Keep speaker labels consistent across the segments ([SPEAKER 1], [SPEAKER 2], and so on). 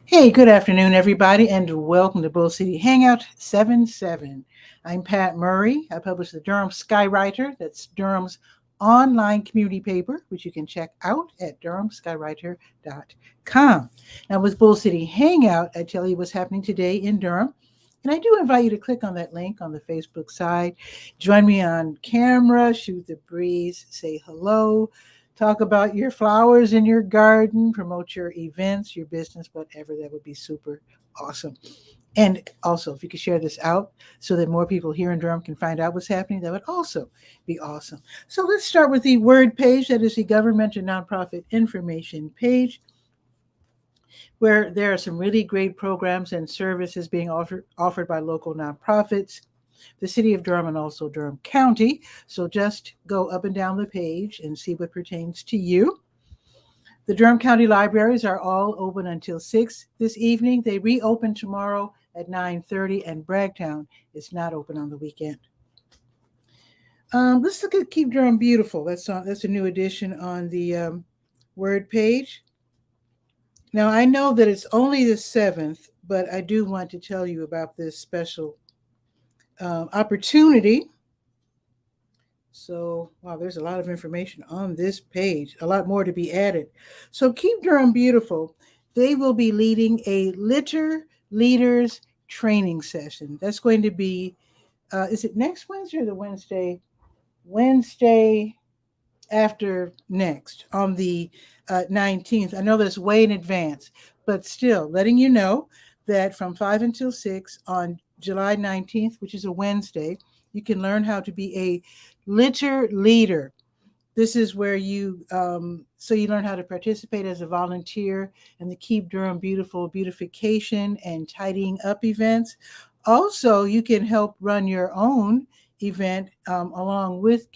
[SPEAKER 1] Hey, good afternoon, everybody, and welcome to Bull City Hangout 77. I'm Pat Murray. I publish the Durham Skywriter. That's Durham's online community paper, which you can check out at durhamskywriter.com. Now, with Bull City Hangout, I tell you what's happening today in Durham. And I do invite you to click on that link on the Facebook side. Join me on camera, shoot the breeze, say hello. Talk about your flowers in your garden, promote your events, your business, whatever. That would be super awesome. And also, if you could share this out so that more people here in Durham can find out what's happening, that would also be awesome. So let's start with the word page. That is the government and nonprofit information page, where there are some really great programs and services being offered by local nonprofits, the city of Durham, and also Durham County. So just go up and down the page and see what pertains to you. The Durham County libraries are all open until 6 this evening. They reopen tomorrow at 9:30, and Bragtown is not open on the weekend. Let's look at Keep Durham Beautiful. That's a new addition on the word page. Now, I know that it's only the 7th, but I do want to tell you about this special opportunity. So, wow, there's a lot of information on this page, a lot more to be added. So Keep Durham Beautiful, they will be leading a litter leaders training session. That's going to be, is it next Wednesday or the Wednesday? Wednesday after next on the 19th. I know that's way in advance, but still letting you know that from 5 until 6 on July 19th, which is a Wednesday, you can learn how to be a litter leader. This is where you learn how to participate as a volunteer in the Keep Durham Beautiful beautification and tidying up events. Also, you can help run your own event along with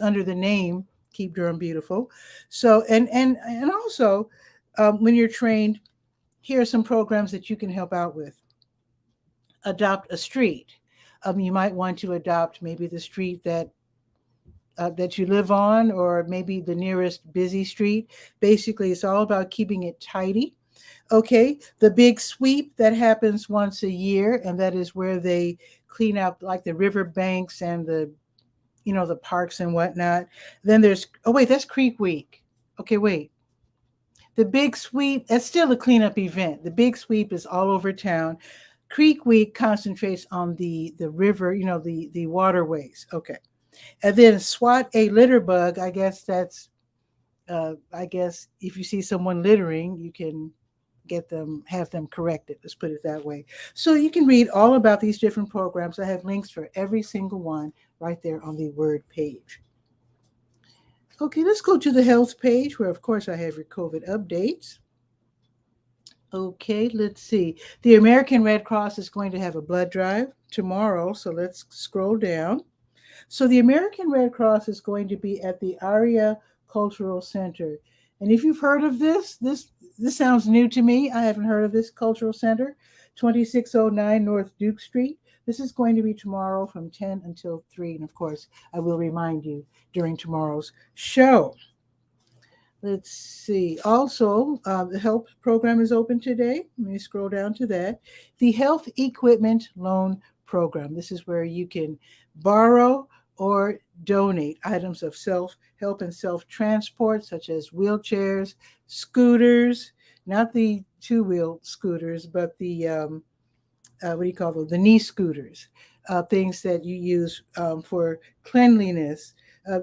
[SPEAKER 1] under the name Keep Durham Beautiful. So, and also when you're trained, here are some programs that you can help out with. Adopt a street. You might want to adopt maybe the street that you live on, or maybe the nearest busy street. Basically, it's all about keeping it tidy. Okay, the big sweep that happens once a year, and that is where they clean out like the river banks and the parks and whatnot. Then there's, that's Creek Week. Okay, wait. The big sweep, that's still a cleanup event. The big sweep is all over town. Creek Week concentrates on the river, the waterways. Okay. And then swat a litter bug. I guess that's, if you see someone littering, you can have them corrected. Let's put it that way. So you can read all about these different programs. I have links for every single one right there on the word page. Okay, let's go to the health page, where, of course, I have your COVID updates. Okay, let's see. The American Red Cross is going to have a blood drive tomorrow, so let's scroll down. So the American Red Cross is going to be at the Aria Cultural Center. And if you've heard of this sounds new to me. I haven't heard of this cultural center, 2609 North Duke Street. This is going to be tomorrow from 10 until 3. And of course, I will remind you during tomorrow's show. Let's see. Also, the health program is open today. Let me scroll down to that. The Health Equipment Loan Program. This is where you can borrow or donate items of self-help and self-transport, such as wheelchairs, scooters, not the two-wheel scooters, but the, the knee scooters, things that you use for cleanliness,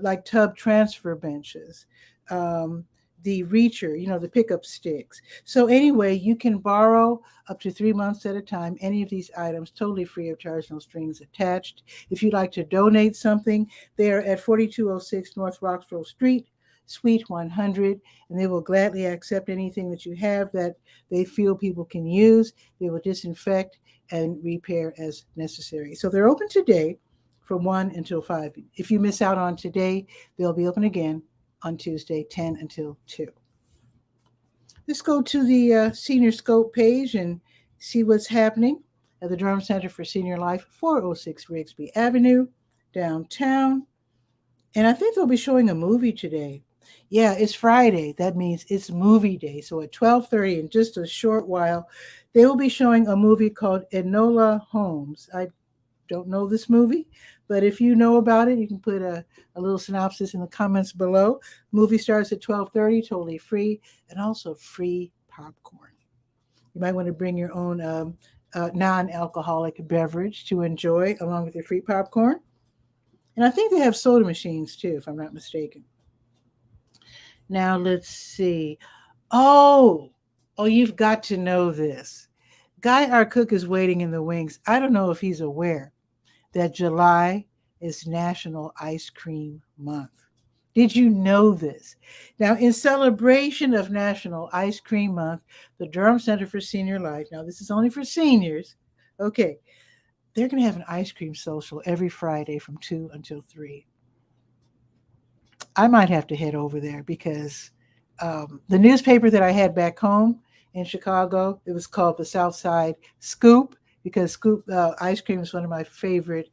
[SPEAKER 1] like tub transfer benches, the reacher, the pickup sticks. So anyway, you can borrow up to 3 months at a time any of these items, totally free of charge, no strings attached. If you'd like to donate something, they're at 4206 North Roxborough Street, Suite 100, and they will gladly accept anything that you have that they feel people can use. They will disinfect and repair as necessary. So they're open today from 1 until 5. If you miss out on today, they'll be open again on Tuesday, 10 until 2. Let's go to the Senior Scope page and see what's happening at the Durham Center for Senior Life, 406 Rigsby Avenue, downtown. And I think they'll be showing a movie today. Yeah, it's Friday. That means it's movie day. So at 12:30, in just a short while, they will be showing a movie called Enola Holmes. I don't know this movie, but if you know about it, you can put a little synopsis in the comments below. Movie starts at 12:30, totally free, and also free popcorn. You might want to bring your own non-alcoholic beverage to enjoy along with your free popcorn. And I think they have soda machines too, if I'm not mistaken. Now let's see. Oh, you've got to know this. Guy, our cook, is waiting in the wings. I don't know if he's aware that July is National Ice Cream Month. Did you know this? Now, in celebration of National Ice Cream Month, the Durham Center for Senior Life, now this is only for seniors, okay, they're going to have an ice cream social every Friday from 2 until 3. I might have to head over there because the newspaper that I had back home in Chicago, it was called the South Side Scoop, because Scoop ice cream is one of my favorite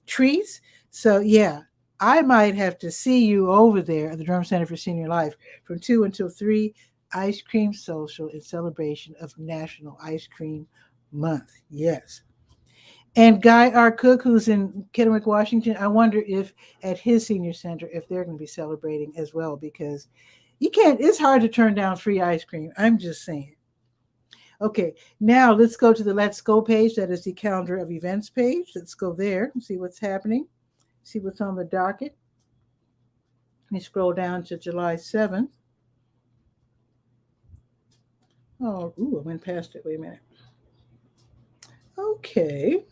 [SPEAKER 1] treats. So yeah, I might have to see you over there at the Durham Center for Senior Life from 2 until 3, ice cream social in celebration of National Ice Cream Month. Yes. And Guy, our cook, who's in Kennewick, Washington, I wonder if at his senior center, if they're going to be celebrating as well, because it's hard to turn down free ice cream. I'm just saying. Okay, now let's go to the Let's Go page. That is the calendar of events page. Let's go there and see what's happening, see what's on the docket. Let me scroll down to July 7th. Oh, I went past it. Wait a minute. Okay.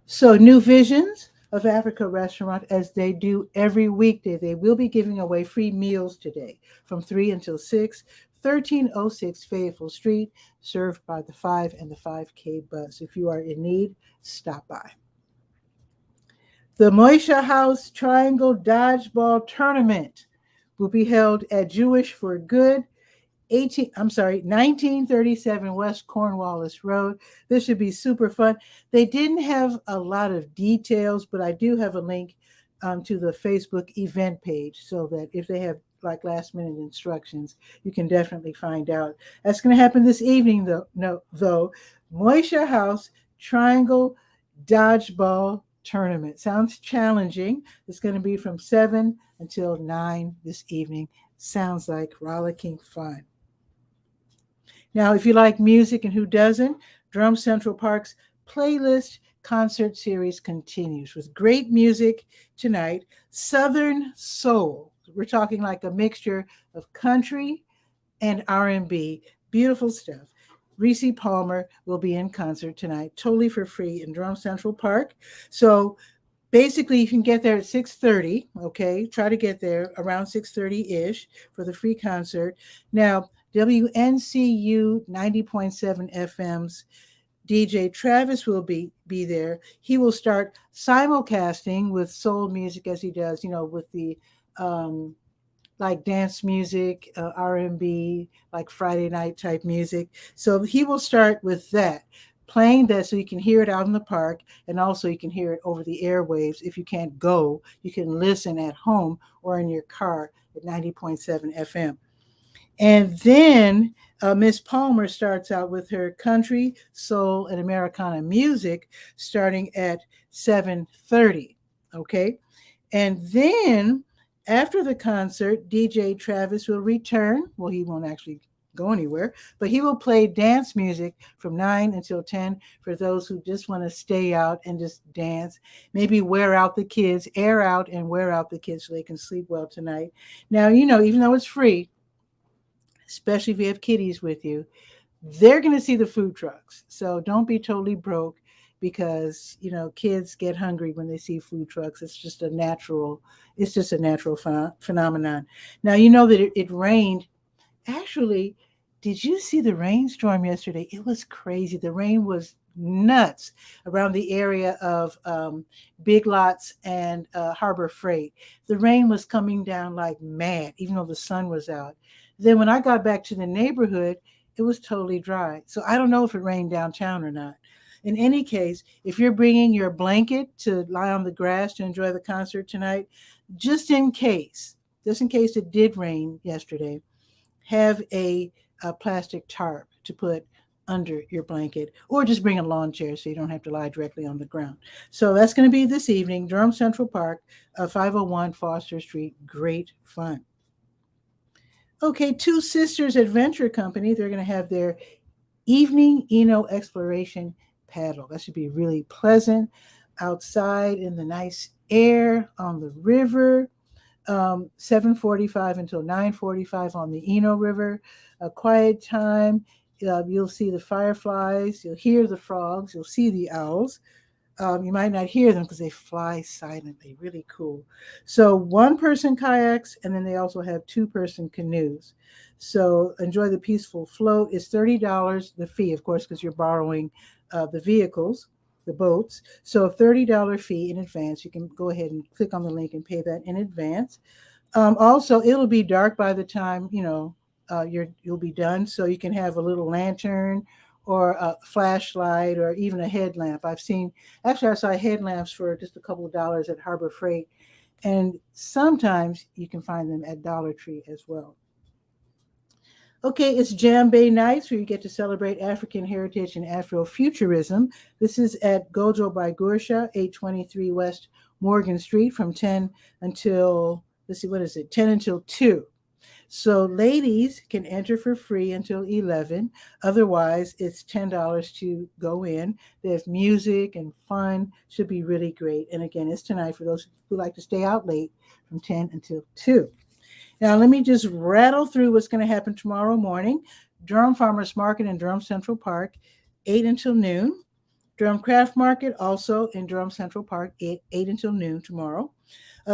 [SPEAKER 1] So New Visions of Africa restaurant, as they do every weekday, they will be giving away free meals today from 3 until 6, 1306 Fayetteville Street, served by the 5 and the 5K bus. If you are in need, stop by. The Moisha House Triangle Dodgeball Tournament will be held at Jewish for Good, 1937 West Cornwallis Road. This should be super fun. They didn't have a lot of details, but I do have a link to the Facebook event page so that if they have like last minute instructions, you can definitely find out. That's going to happen this evening, though. Moisha House Triangle Dodgeball Tournament. Sounds challenging. It's going to be from 7 until 9 this evening. Sounds like rollicking fun. Now, if you like music, and who doesn't, Drum Central Park's playlist concert series continues with great music tonight. Southern Soul. We're talking like a mixture of country and R&B. Beautiful stuff. Reese Palmer will be in concert tonight, totally for free in Drum Central Park. So basically, you can get there at 6:30, okay? Try to get there around 6:30-ish for the free concert. Now, WNCU 90.7 FM's DJ Travis will be there. He will start simulcasting with soul music as he does, with the like dance music, R&B, like Friday night type music. So he will start with that, playing that so you can hear it out in the park, and also you can hear it over the airwaves. If you can't go, you can listen at home or in your car at 90.7 FM. And then Miss Palmer starts out with her country, soul, and Americana music starting at 7:30, okay? And then after the concert, DJ Travis will return. Well, he won't actually go anywhere, but he will play dance music from 9 until 10 for those who just want to stay out and just dance, maybe air out and wear out the kids so they can sleep well tonight. Now, even though it's free, especially if you have kiddies with you, they're going to see the food trucks. So don't be totally broke because, kids get hungry when they see food trucks. It's just a natural phenomenon. Now, that it rained. Actually, did you see the rainstorm yesterday? It was crazy. The rain was nuts around the area of Big Lots and Harbor Freight. The rain was coming down like mad, even though the sun was out. Then when I got back to the neighborhood, it was totally dry. So I don't know if it rained downtown or not. In any case, if you're bringing your blanket to lie on the grass to enjoy the concert tonight, just in case, it did rain yesterday, have a plastic tarp to put under your blanket, or just bring a lawn chair so you don't have to lie directly on the ground. So that's going to be this evening, Durham Central Park, 501 Foster Street. Great fun. Okay, Two Sisters Adventure Company, they're going to have their evening exploration paddle. That should be really pleasant outside in the nice air on the river. 7:45 until 9:45 on the River. A quiet time. You'll see the fireflies. You'll hear the frogs. You'll see the owls. You might not hear them because they fly silently. Really cool. So one-person kayaks, and then they also have two-person canoes. So enjoy the peaceful float. It's $30, the fee, of course, because you're borrowing the vehicles, the boats. So a $30 fee in advance. You can go ahead and click on the link and pay that in advance. Also, it'll be dark by the time you'll be done, so you can have a little lantern or a flashlight or even a headlamp. I saw headlamps for just a couple of dollars at Harbor Freight, and sometimes you can find them at Dollar Tree as well. Okay, it's Jam Bay Nights, where you get to celebrate African heritage and Afrofuturism. This is at Gojo by Gursha, 823 West Morgan Street, from 10 until, 10 until 2. So ladies can enter for free until 11. Otherwise, it's $10 to go in. There's music and fun. Should be really great. And again, it's tonight for those who like to stay out late, from 10 until 2. Now, let me just rattle through what's going to happen tomorrow morning. Durham Farmers Market in Durham Central Park, 8 until noon. Durham Craft Market, also in Durham Central Park, 8 until noon tomorrow.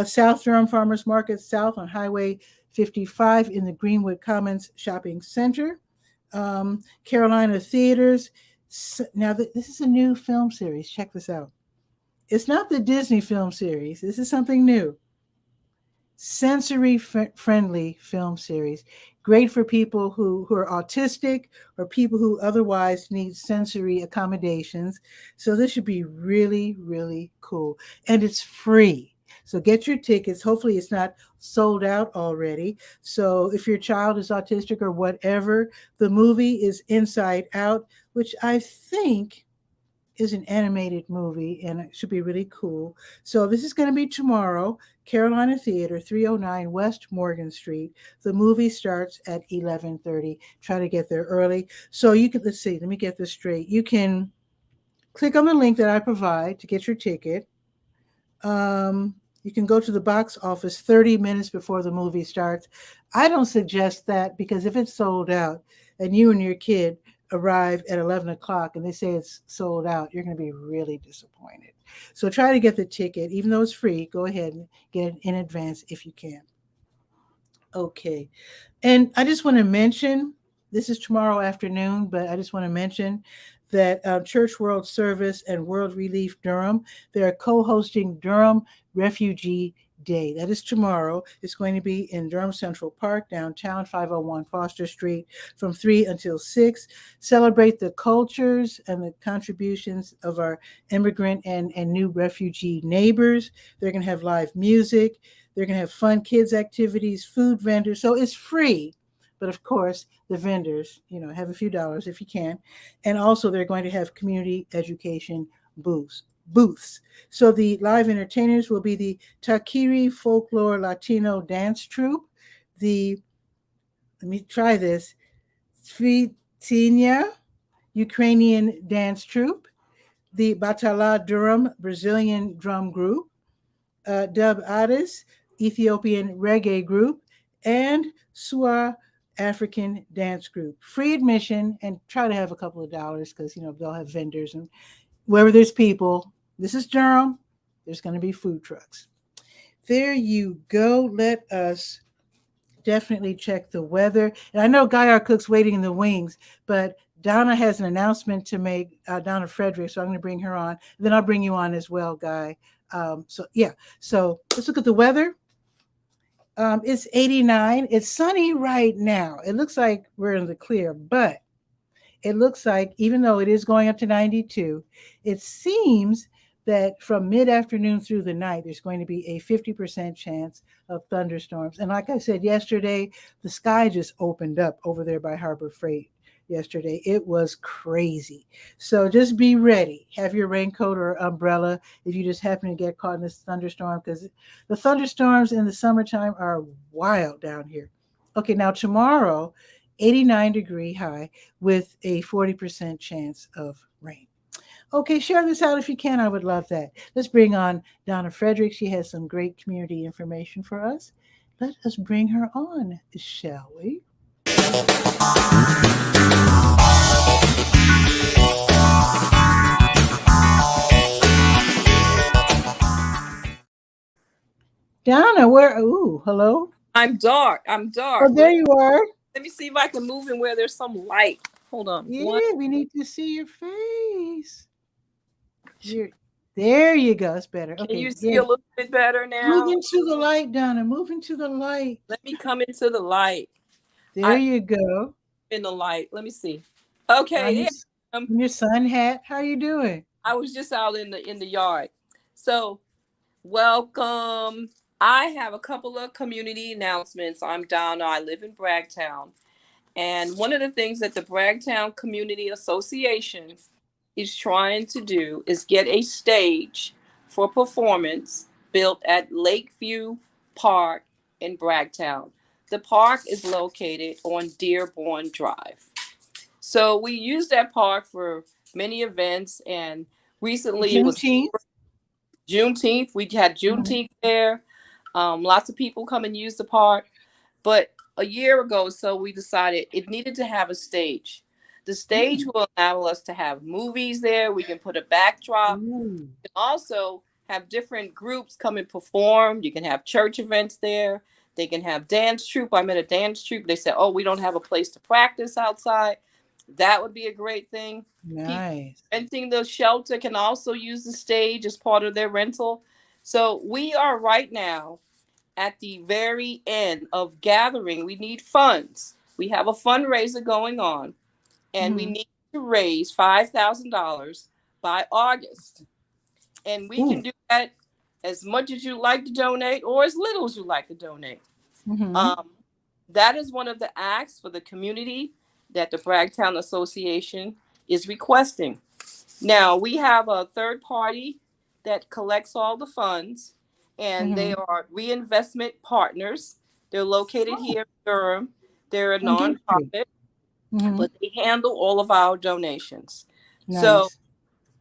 [SPEAKER 1] South Durham Farmers Market South on Highway 55 in the Greenwood Commons Shopping Center. Carolina Theaters. Now, this is a new film series. Check this out. It's not the Disney film series. This is something new. Sensory-friendly film series. Great for people who are autistic or people who otherwise need sensory accommodations. So this should be really, really cool. And it's free. So get your tickets. Hopefully it's not sold out already. So if your child is autistic or whatever, the movie is Inside Out, which I think is an animated movie, and it should be really cool. So this is going to be tomorrow, Carolina Theater, 309 West Morgan Street. The movie starts at 11:30. Try to get there early. So you can, let me get this straight. You can click on the link that I provide to get your ticket. You can go to the box office 30 minutes before the movie starts. I don't suggest that, because if it's sold out and you and your kid arrive at 11 o'clock and they say it's sold out, you're going to be really disappointed. So try to get the ticket. Even though it's free, go ahead and get it in advance if you can. Okay. And I just want to mention, this is tomorrow afternoon, but I just want to mention that Church World Service and World Relief Durham, they're co-hosting Durham Refugee Day. That is tomorrow. It's going to be in Durham Central Park, downtown, 501 Foster Street, from 3 until 6. Celebrate the cultures and the contributions of our immigrant and new refugee neighbors. They're going to have live music. They're going to have fun kids activities, food vendors. So it's free. But of course, the vendors, have a few dollars if you can. And also they're going to have community education booths. So the live entertainers will be the Takiri Folklore Latino Dance Troupe, the, Țițenia Ukrainian Dance Troupe, the Batala Durham Brazilian Drum Group, Dub Addis Ethiopian Reggae Group, and Swa African Dance Group. Free admission, and try to have a couple of dollars, because they'll have vendors, and wherever there's people, this is Durham, there's going to be food trucks. There you go. Let us definitely check the weather. And I know Guy Our Cook's waiting in the wings, but Donna has an announcement to make, Donna Frederick, so I'm going to bring her on. Then I'll bring you on as well, Guy. So let's look at the weather. It's 89. It's sunny right now. It looks like we're in the clear, but it looks like, even though it is going up to 92, it seems that from mid-afternoon through the night, there's going to be a 50% chance of thunderstorms. And like I said yesterday, the sky just opened up over there by Harbor Freight yesterday. It was crazy. So just be ready. Have your raincoat or umbrella if you just happen to get caught in this thunderstorm, because the thunderstorms in the summertime are wild down here. Okay, now tomorrow, 89-degree high with a 40% chance of rain. Okay, share this out if you can. I would love that. Let's bring on Donna Frederick. She has some great community information for us. Let us bring her on, shall we? Donna, where? Ooh, hello.
[SPEAKER 2] I'm dark.
[SPEAKER 1] Oh, there you are.
[SPEAKER 2] Let me see if I can move in where there's some light. Hold on.
[SPEAKER 1] Yeah, we need to see your face. There you go. It's better.
[SPEAKER 2] Can
[SPEAKER 1] Okay,
[SPEAKER 2] you see a little bit better now?
[SPEAKER 1] Move into the light, Donna. Move into the light.
[SPEAKER 2] Let me come into the light.
[SPEAKER 1] There you go.
[SPEAKER 2] In the light. Let me see. Okay.
[SPEAKER 1] Your sun hat. How you doing?
[SPEAKER 2] I was just out in the yard. So, welcome. I have a couple of community announcements. I'm Donna. I live in Bragtown. And one of the things that the Bragtown Community Association is trying to do is get a stage for performance built at Lakeview Park in Bragtown. The park is located on Dearborn Drive. So we use that park for many events, and recently
[SPEAKER 1] Juneteenth.
[SPEAKER 2] Juneteenth. We had Juneteenth there. Lots of people come and use the park. But a year ago, so we decided it needed to have a stage. The stage will allow us to have movies there. We can put a backdrop. We can also have different groups come and perform. You can have church events there. They can have dance troupe. I met a dance troupe. They said, oh, we don't have a place to practice outside. That would be a great thing.
[SPEAKER 1] Nice.
[SPEAKER 2] People renting the shelter can also use the stage as part of their rental. So we are right now at the very end of gathering. We need funds. We have a fundraiser going on, and we need to raise $5,000 by August. And we can do that as much as you like to donate or as little as you like to donate. That is one of the acts for the community that the Bragtown Association is requesting. Now, we have a third party that collects all the funds, and they are reinvestment partners. They're located here in Durham. They're a nonprofit, but they handle all of our donations. Nice. So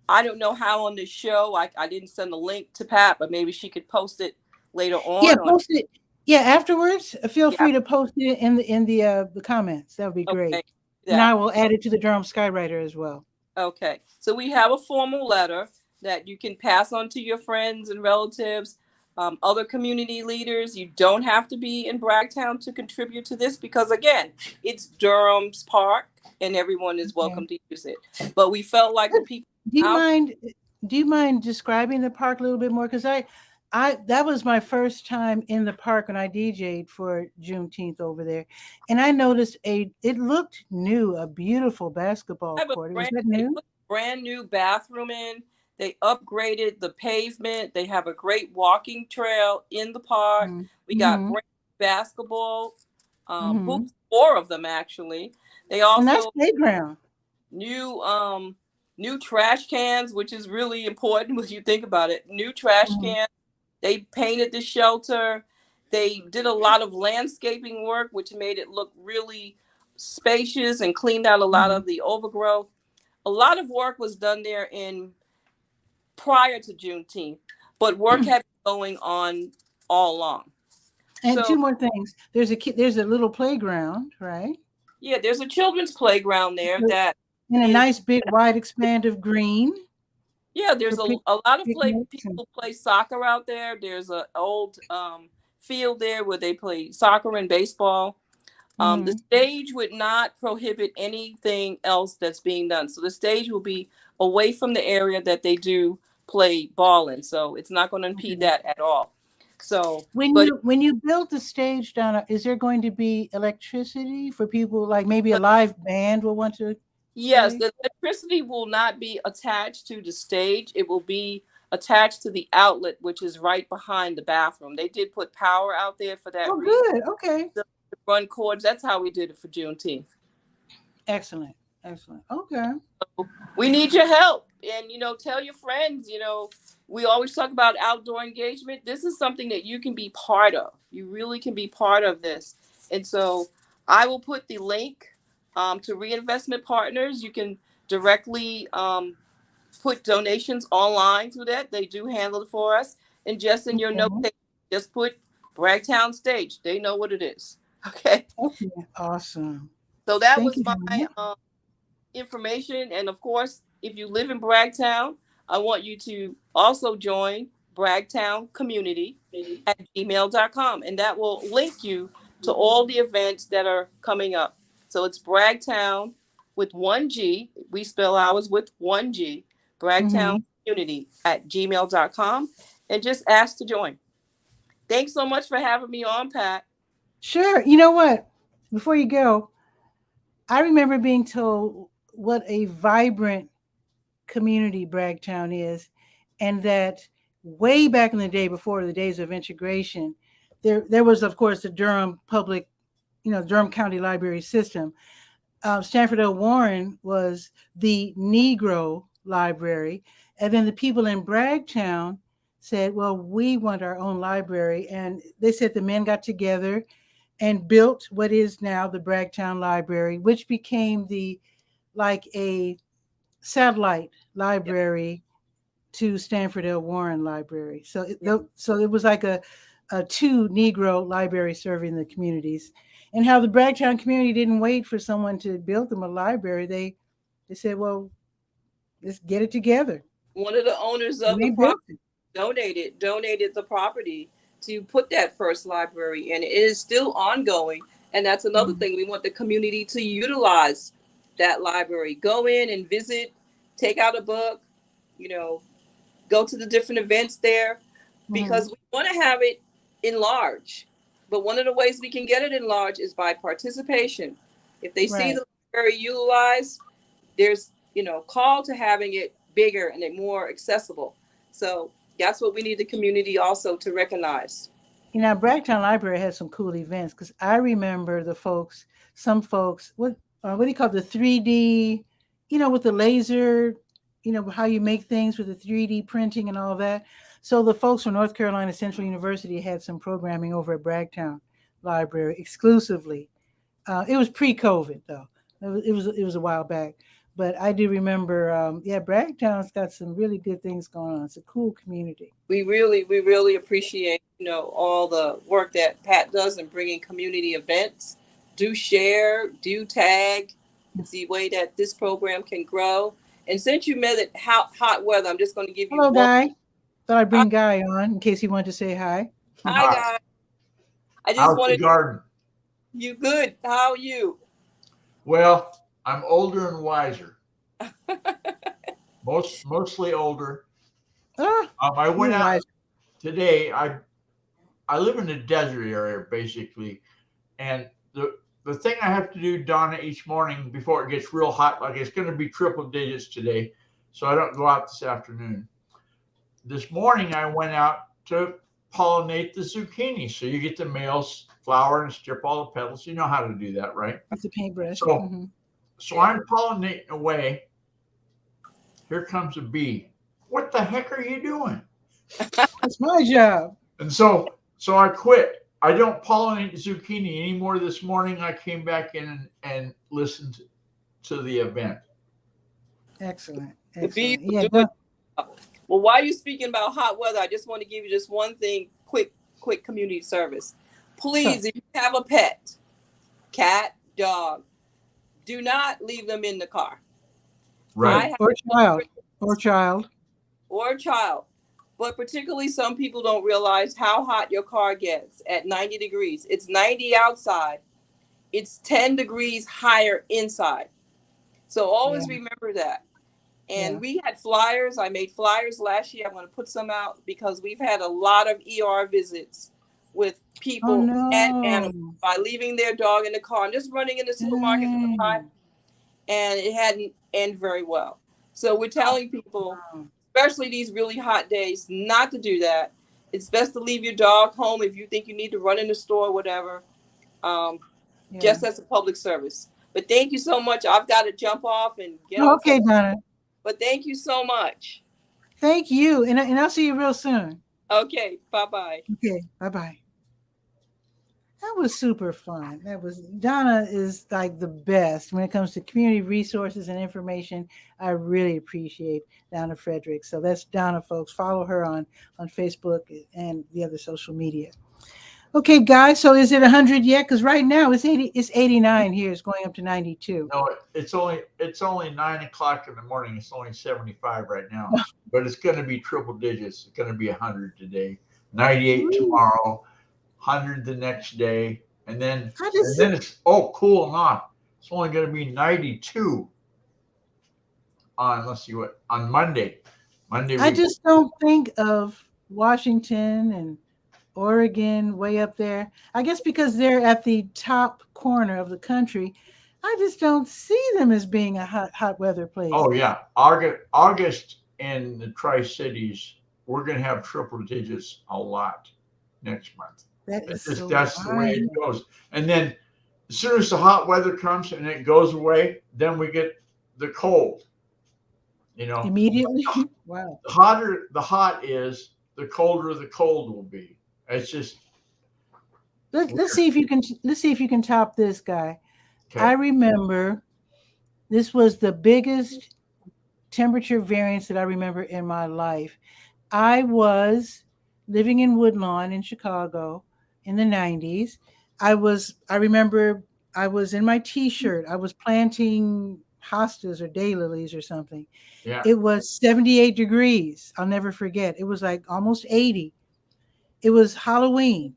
[SPEAKER 2] I don't know how on the show, I didn't send a link to Pat, but maybe she could post it later on.
[SPEAKER 1] Yeah, post it. Yeah, afterwards. Feel free to post it in the comments. That would be great. Okay. And I will add it to the Durham Skywriter as well.
[SPEAKER 2] Okay. So we have a formal letter that you can pass on to your friends and relatives, other community leaders. You don't have to be in Bragtown to contribute to this because, again, it's Durham's park and everyone is welcome to use it. But we felt like the people.
[SPEAKER 1] Do you mind describing the park a little bit more? Because that was my first time in the park when I DJ'd for Juneteenth over there, and I noticed it looked new, a beautiful basketball court. Was that new?
[SPEAKER 2] They put a brand new bathroom in. They upgraded the pavement. They have a great walking trail in the park. We got brand new basketball hoops, 4 of them actually. They also
[SPEAKER 1] a nice playground.
[SPEAKER 2] New trash cans, which is really important when you think about it. New trash cans. They painted the shelter. They did a lot of landscaping work, which made it look really spacious and cleaned out a lot of the overgrowth. A lot of work was done there prior to Juneteenth, but work had been going on all along.
[SPEAKER 1] And 2 more things. There's a little playground, right?
[SPEAKER 2] Yeah, there's a children's playground there that
[SPEAKER 1] in a nice big wide expanse of green.
[SPEAKER 2] Yeah, there's a lot of people play soccer out there. There's an old field there where they play soccer and baseball. The stage would not prohibit anything else that's being done. So the stage will be away from the area that they do play ball in. So it's not going to impede that at all. So
[SPEAKER 1] when you build the stage down, is there going to be electricity for people, like maybe a live band will want to?
[SPEAKER 2] Yes,
[SPEAKER 1] play?
[SPEAKER 2] the electricity will not be attached to the stage. It will be attached to the outlet, which is right behind the bathroom. They did put power out there for that reason.
[SPEAKER 1] Good. Okay.
[SPEAKER 2] To run cords. That's how we did it for Juneteenth.
[SPEAKER 1] Excellent. Okay.
[SPEAKER 2] So we need your help, and tell your friends. We always talk about outdoor engagement. This is something that you can be part of. You really can be part of this, and so I will put the link to Reinvestment Partners. You can directly put donations online through that. They do handle it for us. And just in your note, just put Bragtown Stage. They know what it is. Okay.
[SPEAKER 1] Awesome.
[SPEAKER 2] So that was my information. And of course, if you live in Bragtown, I want you to also join Bragtown Community at gmail.com. And that will link you to all the events that are coming up. So it's Bragtown with 1G. We spell ours with 1G. Bragtown Community at gmail.com. And just ask to join. Thanks so much for having me on, Pat.
[SPEAKER 1] Sure. You know what? Before you go, I remember being told what a vibrant community Bragtown is, and that way back in the day, before the days of integration, there was, of course, the Durham public, Durham County Library system. Stanford L. Warren was the Negro library, and then the people in Bragtown said, well, we want our own library, and they said the men got together and built what is now the Bragtown Library, which became a satellite library to Stanford L. Warren Library. So it was like a two Negro libraries serving the communities. And how the Bragtown community didn't wait for someone to build them a library. They said, well, let's get it together.
[SPEAKER 2] One of the owners of the property donated the property to put that first library, and it is still ongoing. And that's another thing. We want the community to utilize that library. Go in and visit, take out a book, go to the different events there, because we want to have it enlarged. But one of the ways we can get it enlarged is by participation. If they see the library utilized, there's call to having it bigger and more accessible. So that's what we need the community also to recognize.
[SPEAKER 1] Bragtown Library has some cool events, because I remember some folks, what do you call the 3D, with the laser, how you make things with the 3D printing and all that. So the folks from North Carolina Central University had some programming over at Bragtown Library exclusively. It was pre-COVID though. It was a while back. But I do remember, Bragtown's got some really good things going on. It's a cool community.
[SPEAKER 2] We really appreciate, all the work that Pat does in bringing community events. Do share, do tag. It's the way that this program can grow. And since you met it hot weather, I'm just going to give you.
[SPEAKER 1] Hello, Guy. Thought I'd bring Guy on in case he wanted to say hi.
[SPEAKER 2] Hi, Guy. I just wanted.
[SPEAKER 3] Garden.
[SPEAKER 2] You good? How are you?
[SPEAKER 3] Well, I'm older and wiser. Mostly older. I went out today. I live in the desert area basically, and the thing I have to do, Donna, each morning before it gets real hot, like it's going to be triple digits today, so I don't go out this afternoon. This morning I went out to pollinate the zucchini. So you get the male flower and strip all the petals. You know how to do that, right?
[SPEAKER 1] That's a paintbrush.
[SPEAKER 3] So I'm pollinating away. Here comes a bee. What the heck are you doing?
[SPEAKER 1] That's my job.
[SPEAKER 3] And so I quit. I don't pollinate zucchini anymore. This morning I came back in and listened to the event.
[SPEAKER 1] Excellent.
[SPEAKER 2] The bees well, while you're speaking about hot weather, I just want to give you just one thing, quick community service. Please, if you have a pet, cat, dog, do not leave them in the car.
[SPEAKER 3] Right.
[SPEAKER 1] Or child.
[SPEAKER 2] But particularly some people don't realize how hot your car gets at 90 degrees. It's 90 outside. it's 10 degrees higher inside. So always remember that. And we had flyers. I made flyers last year. I'm going to put some out because we've had a lot of ER visits with people and animals by leaving their dog in the car and just running in the supermarket at the time. And it hadn't ended very well. So we're telling people, especially these really hot days, not to do that. It's best to leave your dog home if you think you need to run in the store or whatever, just as a public service. But thank you so much. I've got to jump off and get on.
[SPEAKER 1] Okay, Donna.
[SPEAKER 2] But thank you so much.
[SPEAKER 1] Thank you. And I'll see you real soon.
[SPEAKER 2] Okay. Bye-bye.
[SPEAKER 1] Okay. Bye-bye. That was super fun. Donna is like the best when it comes to community resources and information. I really appreciate Donna Frederick. So that's Donna, folks. Follow her on Facebook and the other social media. Okay, guys. So is it 100 yet? Because right now it's 89 here. It's going up to 92.
[SPEAKER 3] No, it's only 9 o'clock in the morning. It's only 75 right now, but it's going to be triple digits. It's going to be 100 today, 98 tomorrow, 100 the next day, and then it's cool enough. It's only going to be 92 on on Monday.
[SPEAKER 1] I just don't think of Washington and Oregon way up there. I guess because they're at the top corner of the country, I just don't see them as being a hot weather place.
[SPEAKER 3] Oh yeah, August in the Tri-Cities, we're going to have triple digits a lot next month. That's the way it goes. And then as soon as the hot weather comes and it goes away, then we get the cold.
[SPEAKER 1] Immediately. Wow.
[SPEAKER 3] The hotter the hot is, the colder the cold will be. It's just
[SPEAKER 1] let's see if you can top this, guy. Okay. I remember this was the biggest temperature variance that I remember in my life. I was living in Woodlawn in Chicago in the 90s. I remember I was in my t-shirt. I was planting hostas or daylilies or something.
[SPEAKER 3] Yeah.
[SPEAKER 1] It was 78 degrees. I'll never forget. It was like almost 80. It was Halloween.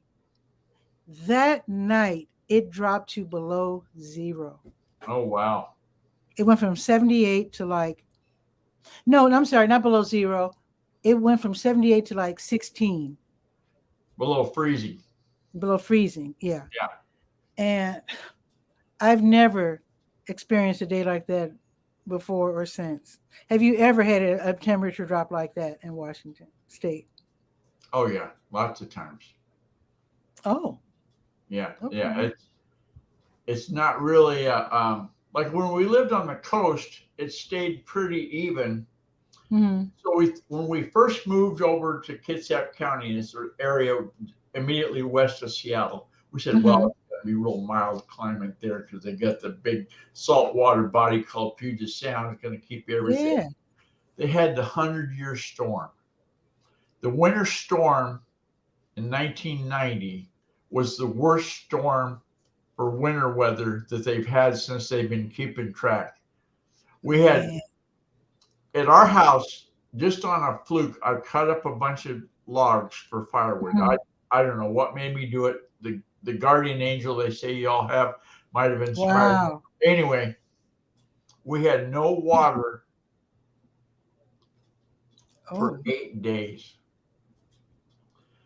[SPEAKER 1] That night, it dropped to below 0.
[SPEAKER 3] Oh, wow.
[SPEAKER 1] It went from 78 to no, I'm sorry, not below 0. It went from 78 to 16.
[SPEAKER 3] Below freezing.
[SPEAKER 1] Below freezing, yeah.
[SPEAKER 3] Yeah.
[SPEAKER 1] And I've never experienced a day like that before or since. Have you ever had a temperature drop like that in Washington State?
[SPEAKER 3] Oh yeah, lots of times.
[SPEAKER 1] Oh.
[SPEAKER 3] Yeah, okay. Yeah. It's not really like when we lived on the coast, it stayed pretty even.
[SPEAKER 1] Mm-hmm.
[SPEAKER 3] So when we first moved over to Kitsap County, this area immediately west of Seattle, we said, well, it's going to be real mild climate there because they got the big saltwater body called Puget Sound. It's going to keep everything.
[SPEAKER 1] Yeah.
[SPEAKER 3] They had the 100-year storm. The winter storm in 1990 was the worst storm for winter weather that they've had since they've been keeping track. We had at our house, just on a fluke, I cut up a bunch of logs for firewood. I don't know what made me do it. The guardian angel they say you all have might have inspired me. Anyway, we had no water for 8 days.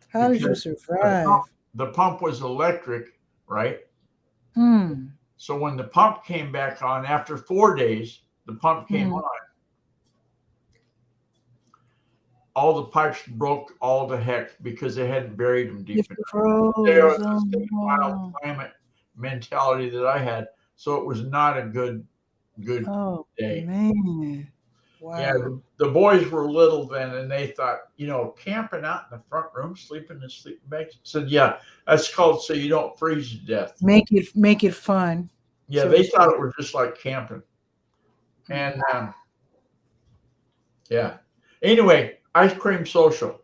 [SPEAKER 1] How did you survive?
[SPEAKER 3] The pump was electric, right?
[SPEAKER 1] Hmm.
[SPEAKER 3] So when the pump came back on, after 4 days, the pump came on. All the pipes broke all to heck because they hadn't buried them deep enough. They are the same mild climate mentality that I had. So it was not a good day.
[SPEAKER 1] Man. Wow.
[SPEAKER 3] Yeah, the boys were little then, and they thought, camping out in the front room, sleeping in sleeping bags. Said, yeah, that's called so you don't freeze to death.
[SPEAKER 1] Make it fun.
[SPEAKER 3] Yeah, they thought it was just like camping. And yeah. Anyway, ice cream social.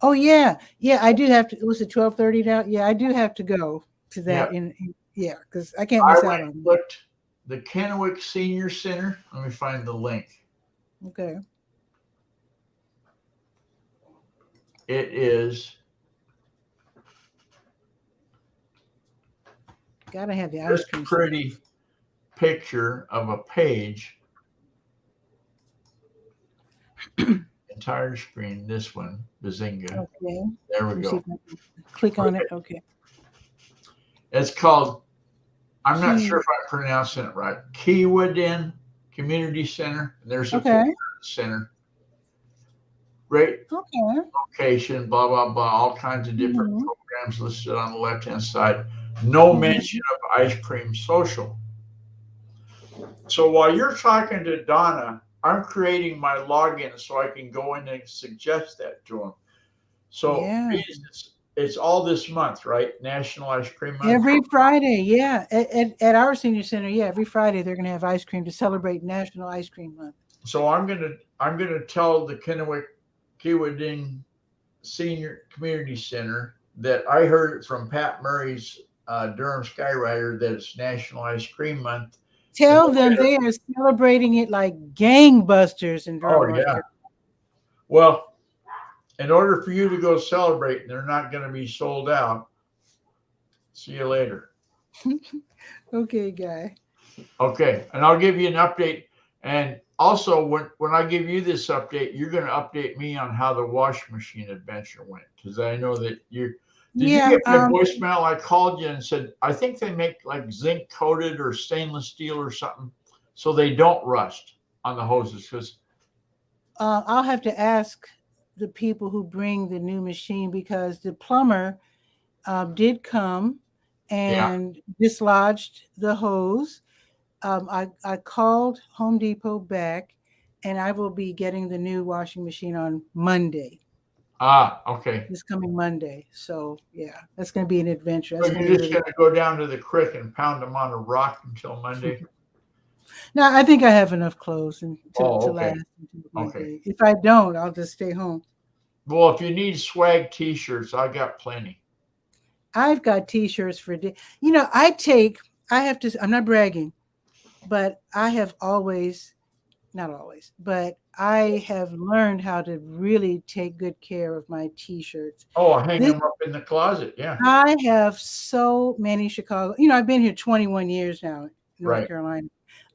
[SPEAKER 1] Oh yeah, I do have to. It was at 12:30 now. Yeah, I do have to go to that. Because I can't miss out on it.
[SPEAKER 3] Looked the Kennewick Senior Center. Let me find the link.
[SPEAKER 1] Okay.
[SPEAKER 3] It is
[SPEAKER 1] Gotta have the ice cream.
[SPEAKER 3] This pretty picture of a page. Entire screen. This one, Bazinga.
[SPEAKER 1] Okay.
[SPEAKER 3] There we go.
[SPEAKER 1] Click on it. Okay.
[SPEAKER 3] It's called, I'm not sure if I'm pronouncing it right, 𝗕𝗨𝗟𝗟 Community Center. There's a center. Great location, blah, blah, blah, all kinds of different programs listed on the left-hand side. No mention of ice cream social. So while you're talking to Donna, I'm creating my login so I can go in and suggest that to them. So it's all this month, right? National Ice Cream Month.
[SPEAKER 1] Every Friday, yeah. At our senior center, yeah. Every Friday they're gonna have ice cream to celebrate National Ice Cream Month.
[SPEAKER 3] So I'm gonna tell the 𝗕𝗨𝗟𝗟 Senior Community Center that I heard it from Pat Murray's Durham Skywriter that it's National Ice Cream Month.
[SPEAKER 1] Tell them they are celebrating it like gangbusters in Durham.
[SPEAKER 3] Oh yeah. Well, in order for you to go celebrate, they're not going to be sold out. See you later.
[SPEAKER 1] Okay, Guy.
[SPEAKER 3] Okay, and I'll give you an update. And also, when I give you this update, you're going to update me on how the washing machine adventure went, because I know that you. Did you get my voicemail? I called you and said, I think they make like zinc coated or stainless steel or something, so they don't rust on the hoses. Because
[SPEAKER 1] I'll have to ask the people who bring the new machine, because the plumber did come and dislodged the hose. I called Home Depot back, and I will be getting the new washing machine on Monday.
[SPEAKER 3] Okay.
[SPEAKER 1] This coming Monday. So yeah, that's going to be an adventure.
[SPEAKER 3] So you're just going to go down to the creek and pound them on a rock until Monday?
[SPEAKER 1] No, I think I have enough clothes to last until Monday. If I don't, I'll just stay home.
[SPEAKER 3] Well, if you need swag T-shirts, I got plenty.
[SPEAKER 1] I've got T-shirts for day. You know, I'm not bragging, but I have not always, but I have learned how to really take good care of my T-shirts.
[SPEAKER 3] Oh, I hang them up in the closet. Yeah.
[SPEAKER 1] I have so many Chicago. You know, I've been here 21 years now in North Carolina.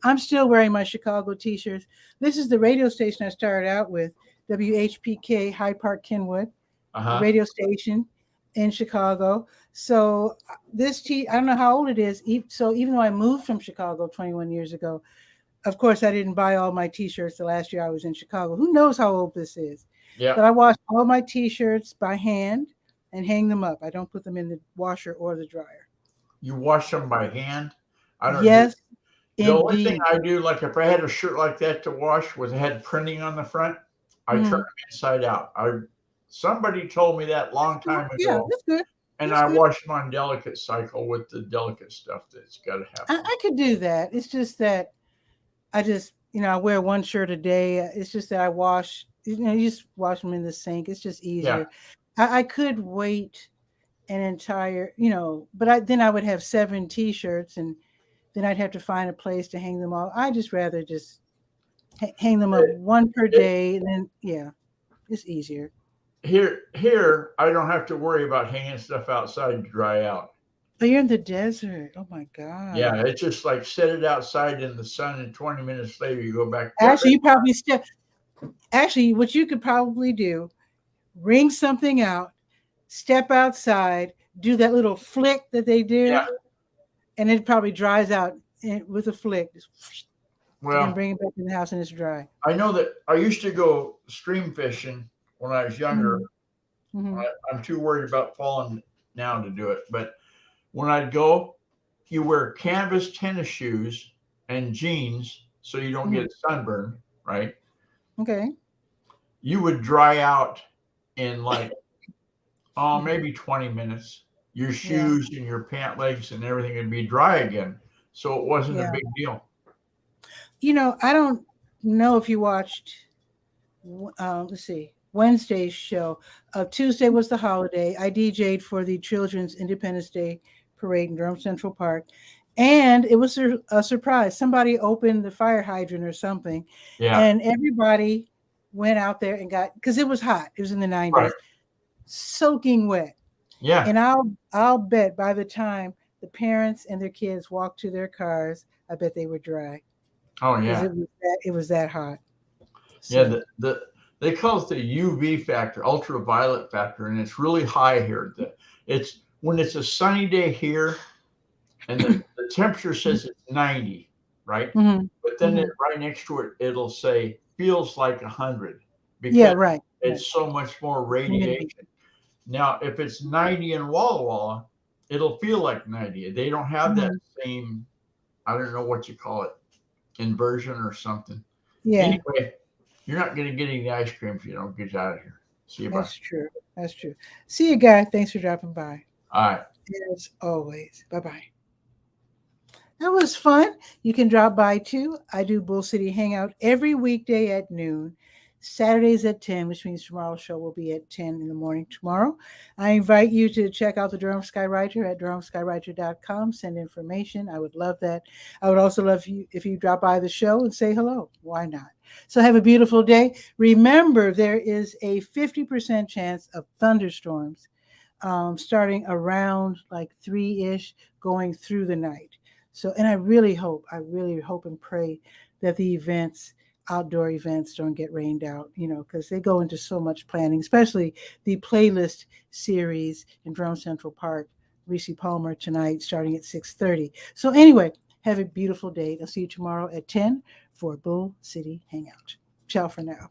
[SPEAKER 1] I'm still wearing my Chicago T-shirts. This is the radio station I started out with, WHPK Hyde Park Kenwood, radio station in Chicago. So this I don't know how old it is. So even though I moved from Chicago 21 years ago, of course, I didn't buy all my T-shirts the last year I was in Chicago. Who knows how old this is? Yeah. But I wash all my T-shirts by hand and hang them up. I don't put them in the washer or the dryer.
[SPEAKER 3] You wash them by hand? I don't.
[SPEAKER 1] Yes.
[SPEAKER 3] The only thing I do, like if I had a shirt like that to wash with had printing on the front, I turn them inside out. Somebody told me that long time ago.
[SPEAKER 1] Yeah, that's good.
[SPEAKER 3] And I wash them on delicate cycle with the delicate stuff that's got to happen.
[SPEAKER 1] I could do that. It's just that I just, I wear one shirt a day. It's just that I wash, you just wash them in the sink. It's just easier. Yeah. I could wait an entire, but then I would have 7 T-shirts, and then I'd have to find a place to hang them all. I just rather just hang them up one per day, and then it's easier.
[SPEAKER 3] Here, I don't have to worry about hanging stuff outside to dry out.
[SPEAKER 1] But you're in the desert. Oh my God.
[SPEAKER 3] Yeah, it's just like set it outside in the sun, and 20 minutes later you go back.
[SPEAKER 1] Actually, what you could probably do, wring something out, step outside, do that little flick that they do, and it probably dries out with a flick. And bring it back in the house and it's dry.
[SPEAKER 3] I know that I used to go stream fishing when I was younger. I'm too worried about falling now to do it. But when I'd go, you wear canvas tennis shoes and jeans so you don't get sunburned, right?
[SPEAKER 1] Okay.
[SPEAKER 3] You would dry out in like, maybe 20 minutes. Your shoes and your pant legs and everything would be dry again. So it wasn't a big deal.
[SPEAKER 1] I don't know if you watched, Wednesday's show. Tuesday was the holiday. I DJ'd for the Children's Independence Day Parade in Durham Central Park. And it was a surprise. Somebody opened the fire hydrant or something. Yeah. And everybody went out there and because it was hot. It was in the 90s. Right. Soaking wet. Yeah. And I'll bet by the time the parents and their kids walked to their cars, I bet they were dry.
[SPEAKER 3] Oh yeah.
[SPEAKER 1] It was that hot.
[SPEAKER 3] So. Yeah, they call it the UV factor, ultraviolet factor, and it's really high here. It's when it's a sunny day here, and the temperature says it's 90, right?
[SPEAKER 1] Mm-hmm.
[SPEAKER 3] But then right next to it, it'll say feels like 100 because it's so much more radiation. Now, if it's 90 in Walla Walla, it'll feel like 90. They don't have that same, I don't know what you call it, inversion or something.
[SPEAKER 1] Yeah.
[SPEAKER 3] Anyway, you're not going to get any ice cream if you don't get out of here. See you.
[SPEAKER 1] That's true. That's true. See you, Guy. Thanks for dropping by.
[SPEAKER 3] All right.
[SPEAKER 1] As always. Bye-bye. That was fun. You can drop by too. I do Bull City Hangout every weekday at noon, Saturdays at 10, which means tomorrow's show will be at 10 in the morning tomorrow. I invite you to check out the Durham Skywriter at durhamskywriter.com. Send information. I would love that. I would also love you if you drop by the show and say hello. Why not? So have a beautiful day. Remember, there is a 50% chance of thunderstorms starting around like 3-ish going through the night. So, and I really hope and pray that the outdoor events don't get rained out, because they go into so much planning, especially the playlist series in Durham Central Park, Reese Palmer tonight, starting at 6:30. So anyway, have a beautiful day. I'll see you tomorrow at 10 for Bull City Hangout. Ciao for now.